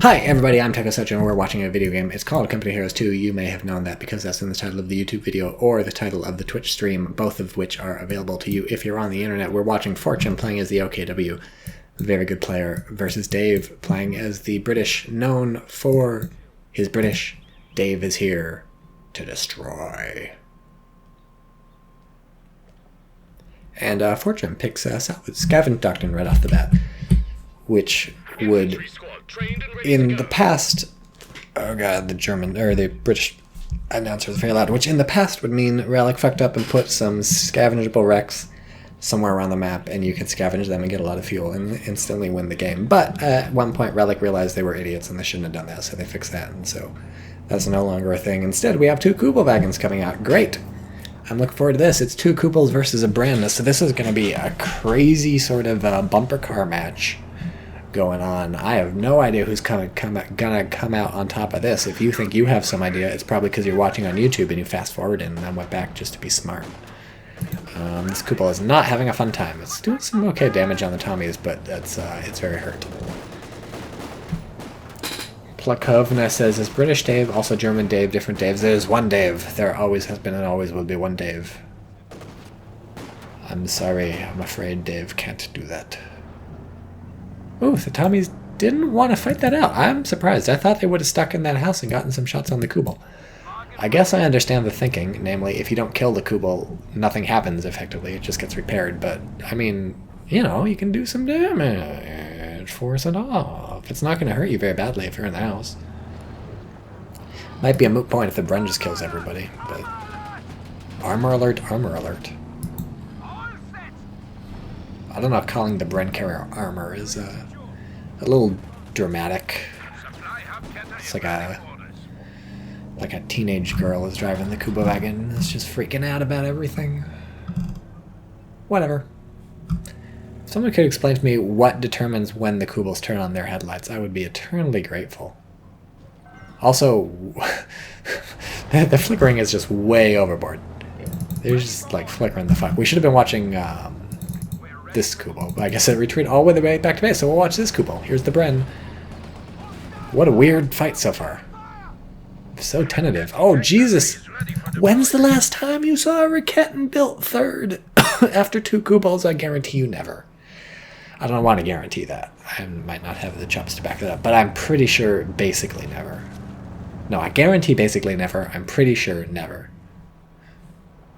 Hi everybody, I'm TychoCelchuuu and we're watching a video game. It's called Company Heroes 2. You may have known that because that's in the title of the YouTube video or the title of the Twitch stream, both of which are available to you if you're on the internet. We're watching Fortune playing as the OKW, very good player, versus Dave playing as the British, known for his British. Dave is here to destroy. And Fortune picks Scavenge Doctrine right off the bat, which would, in the past, oh god, the British announcer is very loud, which in the past would mean Relic fucked up and put some scavengeable wrecks somewhere around the map, and you could scavenge them and get a lot of fuel and instantly win the game. But at one point, Relic realized they were idiots and they shouldn't have done that, so they fixed that, and so that's no longer a thing. Instead, we have two Kubel wagons coming out. Great! I'm looking forward to this. It's two Kubels versus a Bren, so this is going to be a crazy sort of bumper car match going on. I have no idea who's gonna come out on top of this. If you think you have some idea, it's probably because you're watching on YouTube and you fast forward and then went back just to be smart. This Kubel is not having a fun time. It's doing some okay damage on the Tommies, but it's very hurt. Plakovna says, is British Dave also German Dave, different Daves? There's one Dave. There always has been and always will be one Dave. I'm sorry, I'm afraid Dave can't do that. Ooh, the Tommies didn't want to fight that out. I'm surprised. I thought they would have stuck in that house and gotten some shots on the Kubel. I guess I understand the thinking, namely, if you don't kill the Kubel, nothing happens effectively. It just gets repaired. But, I mean, you know, you can do some damage. Force it off. It's not going to hurt you very badly if you're in the house. Might be a moot point if the Bren just kills everybody, but... Armor alert, armor alert. I don't know if calling the Bren carrier armor is a little dramatic. It's like a teenage girl is driving the Kubel wagon and is just freaking out about everything. Whatever. If someone could explain to me what determines when the Kubels turn on their headlights, I would be eternally grateful. Also, the flickering is just way overboard. They're just like flickering the fuck. We should have been watching this Kubel. I guess it retreated all the way back to base, so we'll watch this Kubel. Here's the Bren. What a weird fight so far. So tentative. Oh, Jesus! When's the last time you saw a Riketten built third? After two Kubels, I guarantee you never. I don't want to guarantee that. I might not have the chops to back that up, but I'm pretty sure basically never. No, I guarantee basically never. I'm pretty sure never.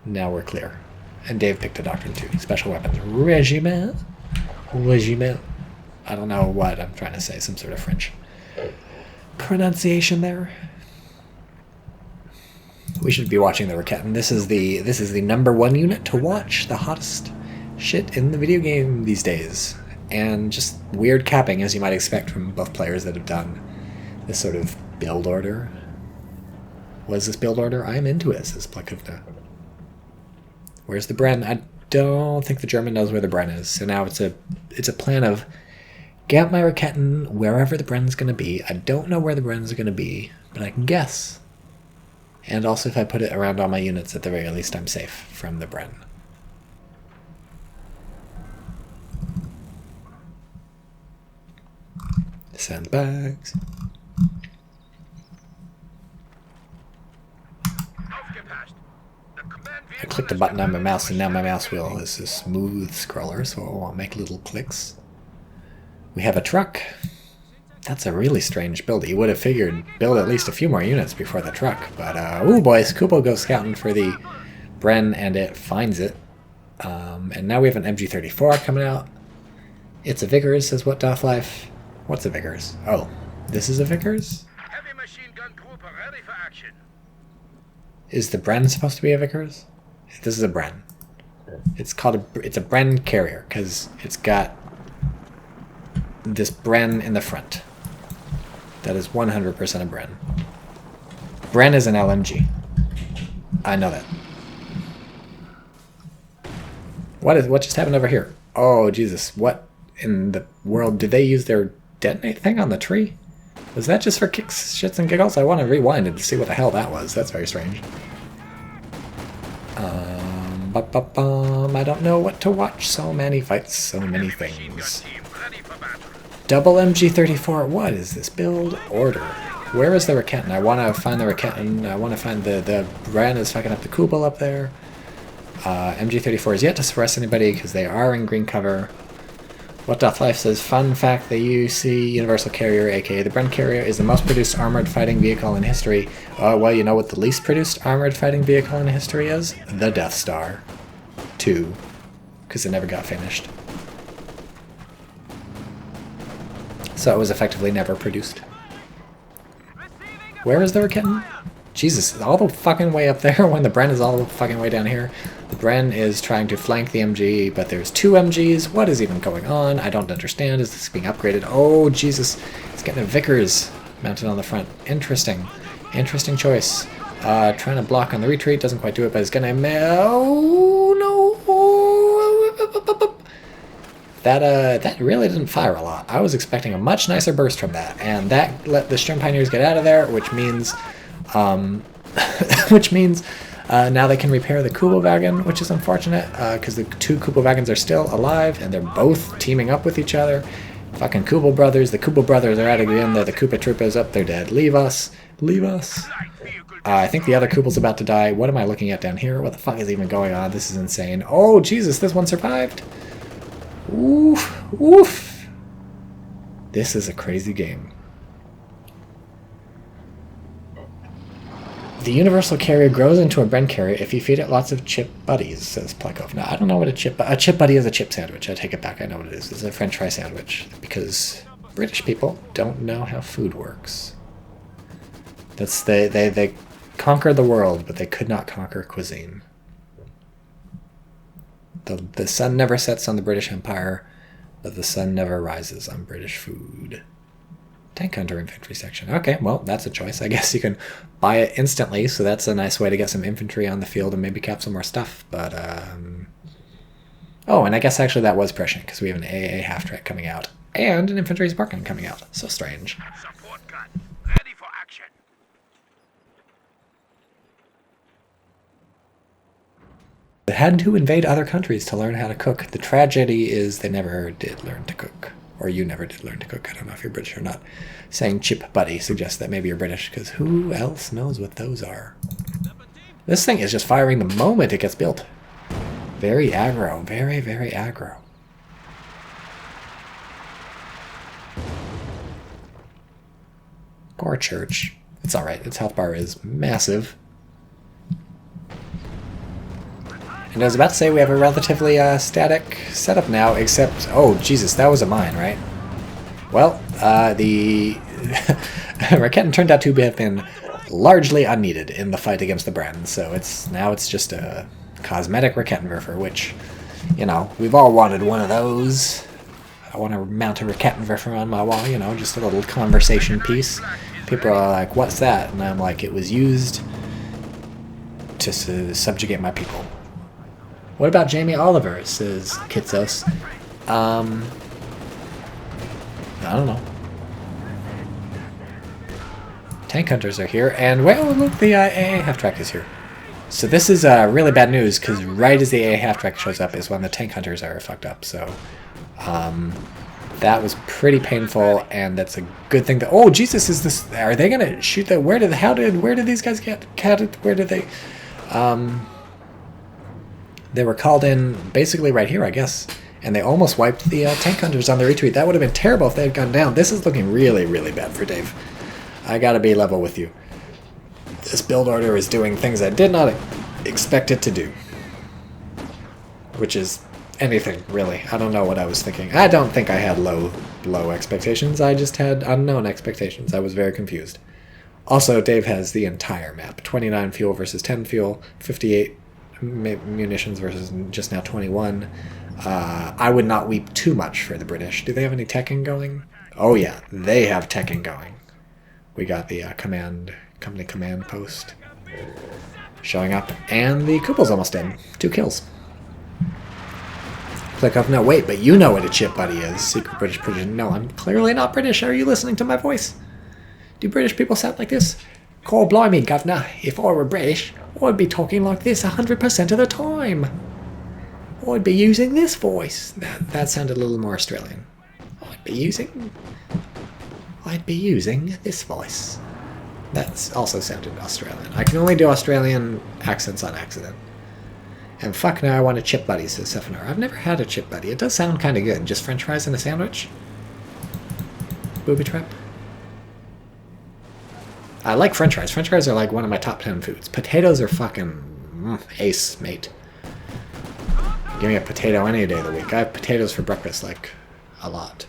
Now we're clear. And Dave picked a Doctrine too. Special weapons. Regiment? Regiment. I don't know what I'm trying to say. Some sort of French pronunciation there. We should be watching the Riketten. This is the #1 unit to watch. The hottest shit in the video game these days. And just weird capping, as you might expect from both players that have done this sort of build order. What is this build order? I am into it, says Plakovna. Where's the Bren? I don't think the German knows where the Bren is. So now it's a plan of get my Riketten wherever the Bren's going to be. I don't know where the Bren's going to be, but I can guess. And also if I put it around all my units, at the very least I'm safe from the Bren. Sandbags. I clicked a button on my mouse, and now my mouse wheel is a smooth scroller, so it won't make little clicks. We have a truck. That's a really strange build. You would have figured build at least a few more units before the truck. But, ooh boys, Kubel goes scouting for the Bren, and it finds it. And now we have an MG34 coming out. It's a Vickers, says What Doth Life. What's a Vickers? Oh, this is a Vickers? Heavy machine gun group ready for action. Is the Bren supposed to be a Vickers? This is a Bren. It's a Bren carrier because it's got this Bren in the front. That is 100% a Bren. Bren is an LMG. I know that. What just happened over here? Oh Jesus! What in the world did they use their detonate thing on the tree? Was that just for kicks, shits, and giggles? I want to rewind it to see what the hell that was. That's very strange. I don't know what to watch. So many fights, so many things. Double MG34. What is this build order? Where is the Raketin? I want to find the Raketin. I want to find the Bren is fucking up the Kubel up there. MG34 is yet to suppress anybody because they are in green cover. What Doth Life says, fun fact, the UC Universal Carrier, aka the Bren Carrier, is the most produced armored fighting vehicle in history. Well, you know what the least produced armored fighting vehicle in history is? The Death Star 2. Because it never got finished. So it was effectively never produced. Where is the Raketin? Jesus, all the fucking way up there when the Bren is all the fucking way down here. The Bren is trying to flank the MG, but there's 2 MGs. What is even going on? I don't understand. Is this being upgraded? Oh, Jesus. It's getting a Vickers mounted on the front. Interesting. Interesting choice. Trying to block on the retreat. Doesn't quite do it, but it's gonna... Oh, no. That really didn't fire a lot. I was expecting a much nicer burst from that, and that let the Sturm Pioneers get out of there, which means... now they can repair the Kubelwagen, which is unfortunate, because the 2 Kubelwagens are still alive, and they're both teaming up with each other. Fucking Kubel brothers. The Kubel brothers are at it again. The Koopa Troopas up. They're dead. Leave us. Leave us. I think the other Kubel's about to die. What am I looking at down here? What the fuck is even going on? This is insane. Oh, Jesus, this one survived. Oof. Oof. This is a crazy game. The Universal Carrier grows into a Bren Carrier if you feed it lots of chip buddies, says Plekov. Now, I don't know what a chip buddy is. A chip sandwich. I take it back. I know what it is. It's a French fry sandwich. Because British people don't know how food works. They conquered the world, but they could not conquer cuisine. The sun never sets on the British Empire, but the sun never rises on British food. Tank Hunter infantry section. Okay, well, that's a choice. I guess you can buy it instantly, so that's a nice way to get some infantry on the field and maybe cap some more stuff. But, oh, and I guess actually that was prescient, because we have an AA half-track coming out. And an infantry Spartan coming out. So strange. Support gun. Ready for action. They had to invade other countries to learn how to cook. The tragedy is they never did learn to cook. Or you never did learn to cook. I don't know if you're British or not. Saying chip buddy suggests that maybe you're British, because who else knows what those are? This thing is just firing the moment it gets built. Very aggro. Very, very aggro. Or church. It's alright. Its health bar is massive. And I was about to say we have a relatively static setup now, except... Oh, Jesus, that was a mine, right? Well, the Raketin turned out to have been largely unneeded in the fight against the Bren, so now it's just a cosmetic Raketenwerfer, which, you know, we've all wanted one of those. I want to mount a Raketenwerfer on my wall, you know, just a little conversation piece. People are like, what's that? And I'm like, it was used to subjugate my people. What about Jamie Oliver, says Kitsos. I don't know. Tank Hunters are here, and well, look, the AA half-track is here. So this is really bad news, because right as the AA half-track shows up is when the Tank Hunters are fucked up, so... that was pretty painful, and that's a good thing that... Oh, Jesus, is this... Are they gonna shoot the... Where did these guys get... Where did they... They were called in basically right here, I guess. And they almost wiped the Tank Hunters on the retreat. That would have been terrible if they had gone down. This is looking really, really bad for Dave. I gotta be level with you. This build order is doing things I did not expect it to do. Which is anything, really. I don't know what I was thinking. I don't think I had low expectations. I just had unknown expectations. I was very confused. Also, Dave has the entire map. 29 fuel versus 10 fuel. 58 munitions versus just now 21. I would not weep too much for the British. Do they have any teching going? Oh yeah, they have teching going. We got the company command post showing up, and the Kubel's almost dead. 2 kills. Click off. No, wait, but you know what a chip buddy is. Secret British Persian. No, I'm clearly not British. Are you listening to my voice? Do British people sound like this? Call blimey, governor. If I were British, I'd be talking like this 100% of the time. I'd be using this voice. That sounded a little more Australian. I'd be using... I'd be using this voice. That's also sounded Australian. I can only do Australian accents on accident. And fuck now I want a chip buddy, says Sephinar. I've never had a chip buddy. It does sound kind of good. Just french fries in a sandwich? Booby trap? I like french fries. French fries are like one of my top 10 foods. Potatoes are fucking ace, mate. Give me a potato any day of the week. I have potatoes for breakfast, like, a lot.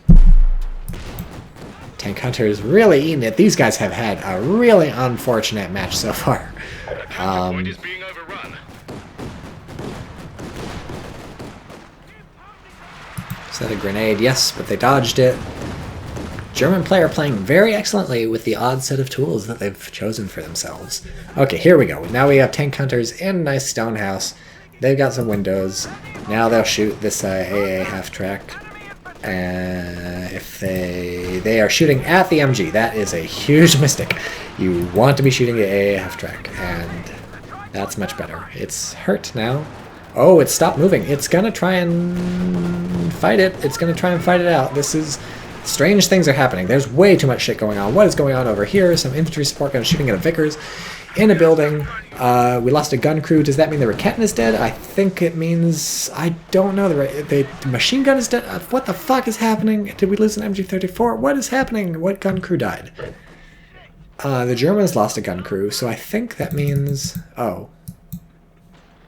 Tank Hunter's really eating it. These guys have had a really unfortunate match so far. Point is being overrun. Set a grenade, yes, but they dodged it. German player playing very excellently with the odd set of tools that they've chosen for themselves. Okay, here we go. Now we have tank hunters in a nice stone house. They've got some windows. Now they'll shoot this AA half-track. If they are shooting at the MG, that is a huge mistake. You want to be shooting the AA half-track, and that's much better. It's hurt now. Oh, it stopped moving. It's gonna try and fight it. It's gonna try and fight it out. This is... Strange things are happening. There's way too much shit going on. What is going on over here? Some infantry support guns shooting at a Vickers in a building. We lost a gun crew. Does that mean the Raketin is dead? I think it means... I don't know. The machine gun is dead. What the fuck is happening? Did we lose an MG34? What is happening? What gun crew died? The Germans lost a gun crew, so I think that means... Oh.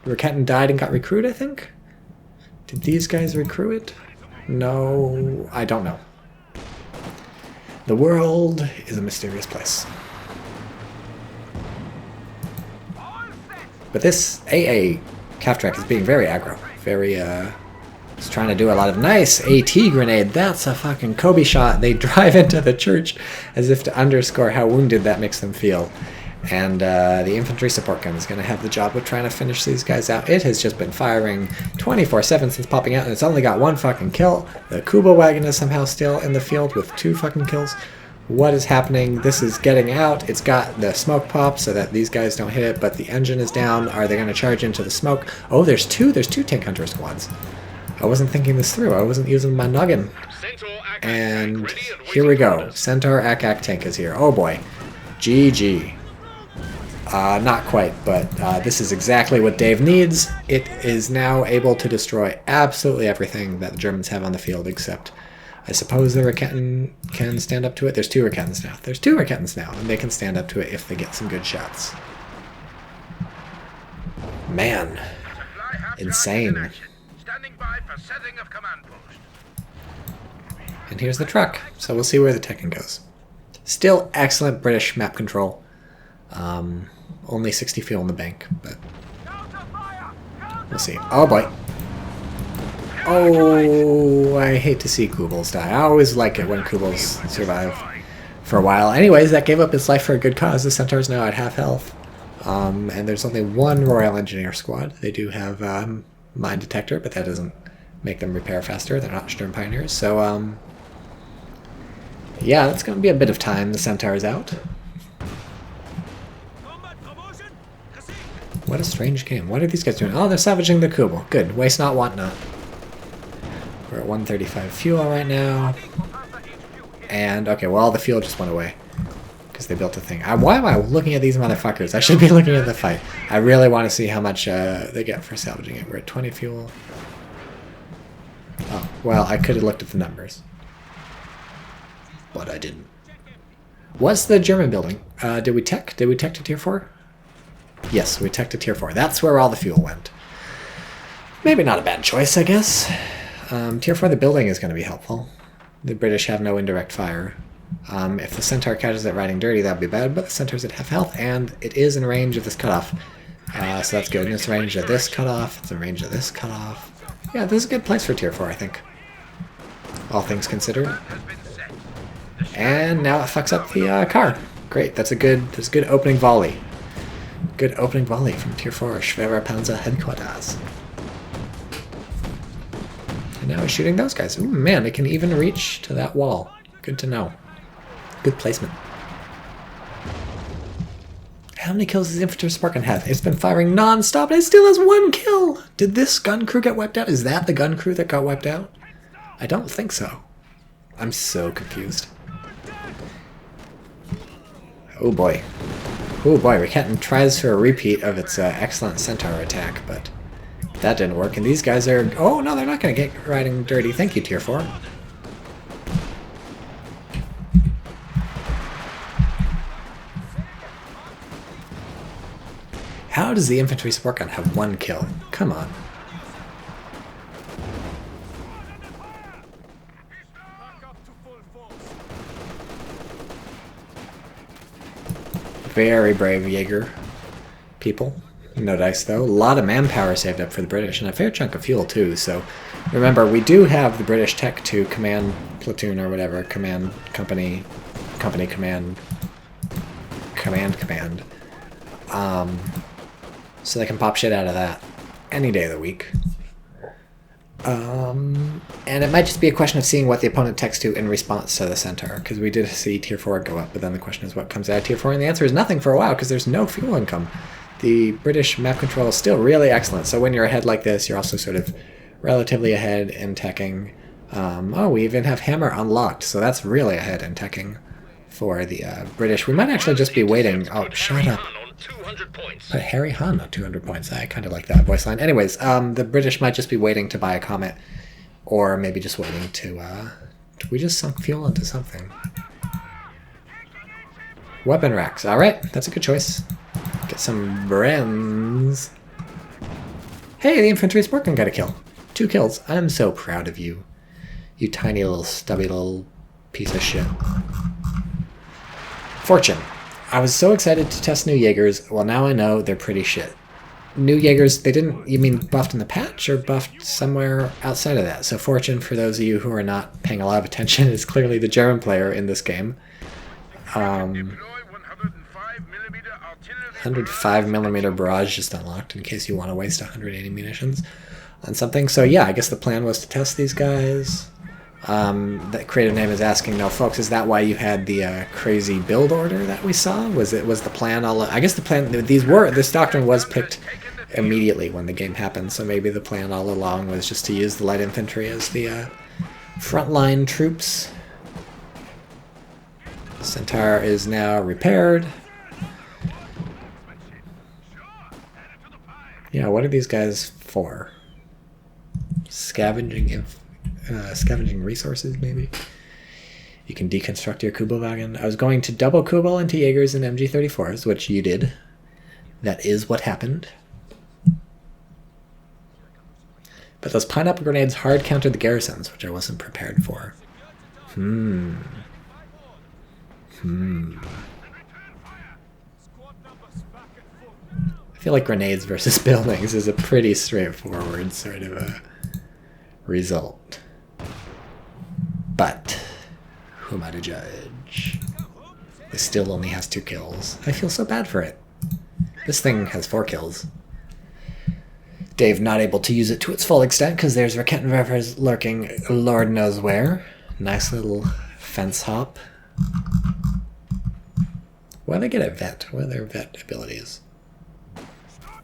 Raketin died and got recruited, I think? Did these guys recruit it? No, I don't know. The world is a mysterious place. But this AA calf-track is being very aggro. Very, it's trying to do a lot of nice AT grenade. That's a fucking Kobe shot. They drive into the church as if to underscore how wounded that makes them feel. And the infantry support gun is going to have the job of trying to finish these guys out. It has just been firing 24/7 since popping out, and it's only got one fucking kill. The Kuba wagon is somehow still in the field with 2 fucking kills. What is happening? This is getting out. It's got the smoke pop so that these guys don't hit it, but the engine is down. Are they going to charge into the smoke? Oh, there's two tank hunter squads. I wasn't thinking this through. I wasn't using my noggin. And here we go. Centaur Ak tank is here. Oh boy. GG. Not quite, but this is exactly what Dave needs. It is now able to destroy absolutely everything that the Germans have on the field, except I suppose the Raketin can stand up to it. There's 2 Raketins now. There's 2 Raketins now, and they can stand up to it if they get some good shots. Man. Insane. Standing by for setting of command post. And here's the truck, so we'll see where the Tekken goes. Still excellent British map control. Only 60 fuel in the bank, but we'll see. Oh boy. Oh, I hate to see Kubels die. I always like it when Kubels survive for a while. Anyways, that gave up its life for a good cause. The Centaur's now at half health. And there's only 1 Royal Engineer squad. They do have mine detector, but that doesn't make them repair faster. They're not Sturm Pioneers. So, yeah, that's going to be a bit of time. The Centaur's out. What a strange game. What are these guys doing? Oh, they're salvaging the Kubel. Good. Waste not, want not. We're at 135 fuel right now. And, okay, well, the fuel just went away. Because they built a thing. Why am I looking at these motherfuckers? I should be looking at the fight. I really want to see how much they get for salvaging it. We're at 20 fuel. Oh, well, I could have looked at the numbers. But I didn't. What's the German building? Did we tech? Did we tech to tier 4? Yes, we teched to tier 4. That's where all the fuel went. Maybe not a bad choice, I guess. Tier 4, the building is going to be helpful. The British have no indirect fire. If the Centaur catches it riding dirty, that would be bad, but the Centaur's at half health, and it is in range of this cutoff. So that's good. And it's in range of this cutoff. It's in range of this cutoff. Yeah, this is a good place for tier 4, I think. All things considered. And now it fucks up the car. Great, that's a good opening volley. Good opening volley from tier 4, Schwerer Panzer headquarters. And now we're shooting those guys. Ooh, man, it can even reach to that wall. Good to know. Good placement. How many kills does the infantry support gun have? It's been firing non-stop and it still has 1 kill! Did this gun crew get wiped out? Is that the gun crew that got wiped out? I don't think so. I'm so confused. Oh boy. Oh boy, Rickety tries for a repeat of its excellent centaur attack, but that didn't work. And these guys are... Oh, no, they're not going to get riding dirty. Thank you, Tier 4. How does the infantry support gun have 1 kill? Come on. Very brave Jaeger people. No dice, though. A lot of manpower saved up for the British, and a fair chunk of fuel, too. So, remember, we do have the British tech to command platoon or whatever. Command company. Company command. Command. So they can pop shit out of that any day of the week. And it might just be a question of seeing what the opponent techs to in response to the Centaur, because we did see Tier 4 go up, but then the question is what comes out of Tier 4, and the answer is nothing for a while, because there's no fuel income. The British map control is still really excellent, so when you're ahead like this, you're also sort of relatively ahead in teching. Oh, we even have Hammer unlocked, so that's really ahead in teching for the British. We might actually just be waiting. Oh, shut up. Put Harry Hun on 200 points. I kind of like that voice line. Anyways, the British might just be waiting to buy a Comet, or maybe just waiting to... we just sunk fuel into something. Weapon racks. Alright, that's a good choice. Get some brands. Hey, the infantry support gun got a kill. 2 kills. I'm so proud of you. You tiny little stubby little piece of shit. Fortune. I was so excited to test new Jaegers. Well, now I know they're pretty shit. New Jaegers, they didn't... You mean buffed in the patch or buffed somewhere outside of that? So Fortune, for those of you who are not paying a lot of attention, is clearly the German player in this game. 105mm barrage just unlocked in case you want to waste 180 munitions on something. So yeah, I guess the plan was to test these guys. That creative name is asking, no, folks, is that why you had the crazy build order that we saw? Was the plan all... I guess the plan... This doctrine was picked immediately when the game happened, so maybe the plan all along was just to use the light infantry as the frontline troops. Centaur is now repaired. Yeah, what are these guys for? Scavenging resources, maybe? You can deconstruct your Kubelwagen. I was going to double Kubel into Jaegers and MG34s, which you did. That is what happened. But those pineapple grenades hard countered the garrisons, which I wasn't prepared for. I feel like grenades versus buildings is a pretty straightforward sort of a result. But who am I to judge? This still only has 2 kills. I feel so bad for it. This thing has 4 kills. Dave not able to use it to its full extent because there's Raketenwerfers lurking Lord knows where. Nice little fence hop. Why do they get a vet? What are their vet abilities?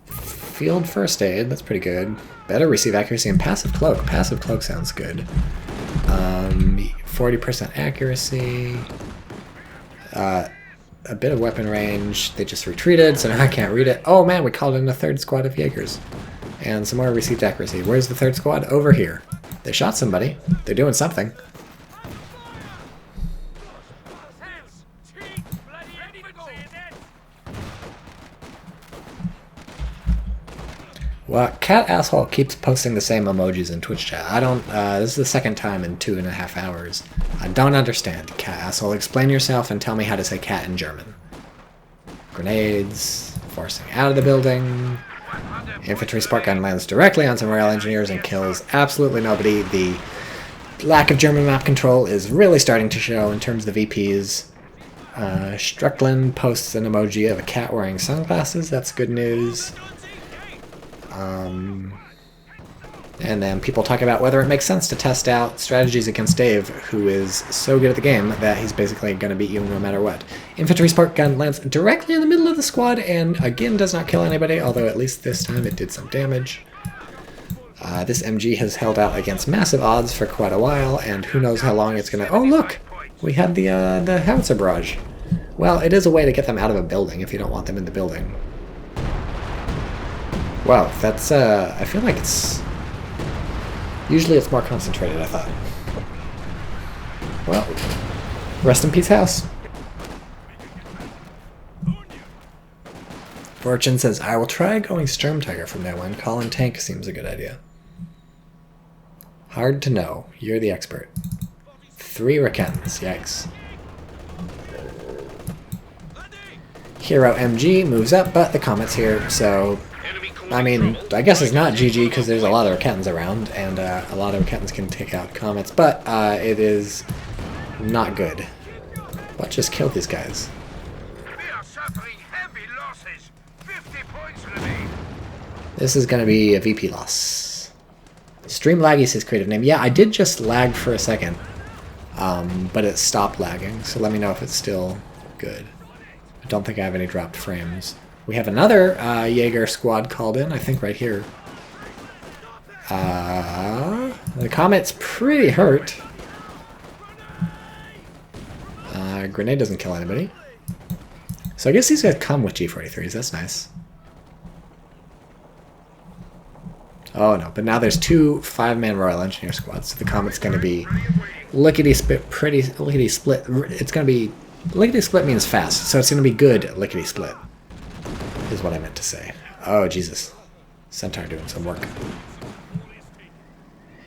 Field first aid, that's pretty good. Better receive accuracy and passive cloak. Passive cloak sounds good. 40% accuracy. A bit of weapon range. They just retreated, so now I can't read it. Oh man, we called in a 3rd squad of Jaegers. And some more received accuracy. Where's the 3rd squad? Over here. They shot somebody. They're doing something. Well, Cat Asshole keeps posting the same emojis in Twitch chat. I don't, this is the 2nd time in 2.5 hours. I don't understand, Cat Asshole. Explain yourself and tell me how to say cat in German. Grenades, forcing out of the building. Infantry spark gun lands directly on some rail engineers and kills absolutely nobody. The lack of German map control is really starting to show in terms of the VPs. Strucklin posts an emoji of a cat wearing sunglasses. That's good news. And then people talk about whether it makes sense to test out strategies against Dave, who is so good at the game that he's basically going to beat you no matter what. Infantry spark gun lands directly in the middle of the squad and again does not kill anybody, although at least this time it did some damage. This MG has held out against massive odds for quite a while, and who knows how long it's going to... Oh, look! We had the howitzer barrage. Well, it is a way to get them out of a building if you don't want them in the building. Wow, that's... I feel like it's... Usually it's more concentrated, I thought. Well, rest in peace, house. Fortune says, I will try going Sturm Tiger from now on. Calling tank seems a good idea. Hard to know. You're the expert. 3 Raketans. Yikes. Hero MG moves up, but the Comet's here, so... I mean, I guess it's not GG because there's a lot of Raketans around, and a lot of Raketans can take out Comets, but it is not good. What just killed these guys? This is going to be a VP loss. Stream laggy is his creative name. Yeah, I did just lag for a second, but it stopped lagging, so let me know if it's still good. I don't think I have any dropped frames. We have another Jaeger squad called in, I think right here. The Comet's pretty hurt. Grenade doesn't kill anybody. So I guess these guys come with G43s, that's nice. Oh no, but now there's 2 5-man Royal Engineer squads, so the Comet's going to be lickety split, lickety split. It's going to be lickety split means fast, so it's going to be good lickety split, is what I meant to say. Oh Jesus, Centaur doing some work.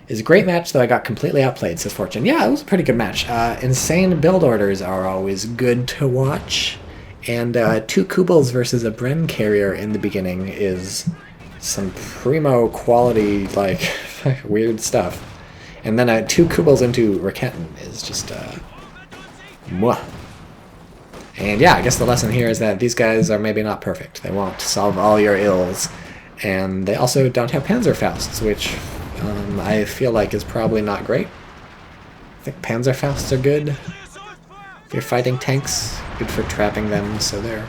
It's a great match, though I got completely outplayed, says Fortune. Yeah, it was a pretty good match. Insane build orders are always good to watch, and 2 Kubels versus a Bren carrier in the beginning is some primo quality, like, weird stuff. And then 2 Kubels into Raketan is just, mwah. And yeah, I guess the lesson here is that these guys are maybe not perfect. They won't solve all your ills. And they also don't have Panzerfausts, which I feel like is probably not great. I think Panzerfausts are good. If you're fighting tanks, good for trapping them, so there.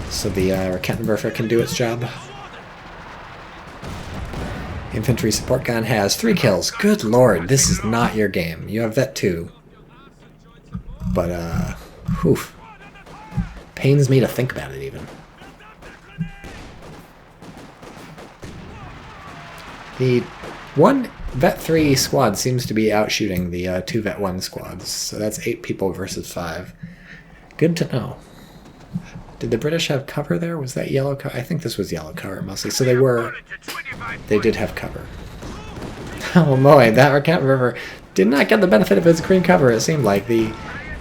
So the Raketenwerfer can do its job. Infantry support gun has 3 kills. Good lord, this is not your game. You have that too. But, whew. Pains me to think about it, even. The 1 Vet 3 squad seems to be outshooting the 2 Vet 1 squads, so that's 8 people versus 5. Good to know. Did the British have cover there? Was that yellow cover? I think this was yellow cover mostly, so they did have cover. Oh boy, that Raketenwerfer did not get the benefit of its green cover, it seemed like. The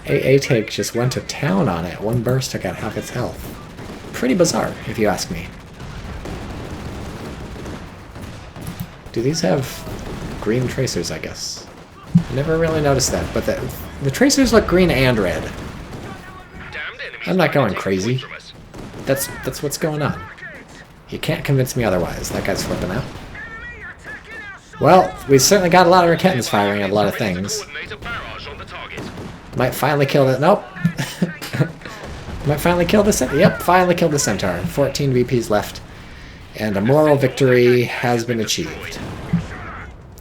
AA tank just went to town on it. 1 burst took out half its health. Pretty bizarre, if you ask me. Do these have green tracers, I guess? Never really noticed that, but the tracers look green and red. I'm not going crazy. That's what's going on. You can't convince me otherwise. That guy's flipping out. Well, we certainly got a lot of Raketans firing at a lot of things. Might finally kill the... Nope. Might finally kill the Centaur. Yep, finally killed the Centaur. 14 VPs left. And a moral victory has been achieved.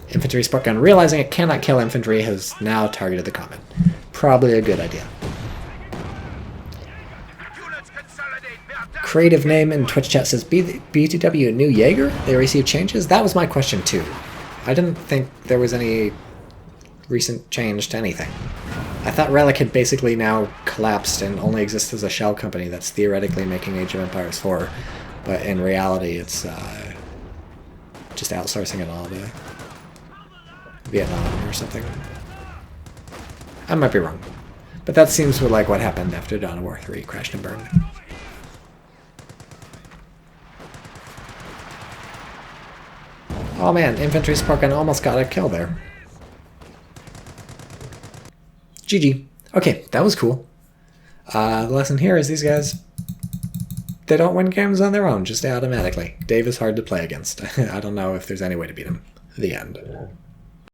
Infantry support gun, realizing it cannot kill infantry, has now targeted the Comet. Probably a good idea. Creative name in Twitch chat says BTW new Jaeger? They received changes? That was my question too. I didn't think there was any recent change to anything. I thought Relic had basically now collapsed and only exists as a shell company that's theoretically making Age of Empires 4, but in reality it's just outsourcing it all to Vietnam or something. I might be wrong. But that seems like what happened after Dawn of War 3 crashed and burned. Oh man, infantry support gun almost got a kill there. GG. Okay, that was cool. The lesson here is these guys, they don't win games on their own, just automatically. Dave is hard to play against. I don't know if there's any way to beat him. The end.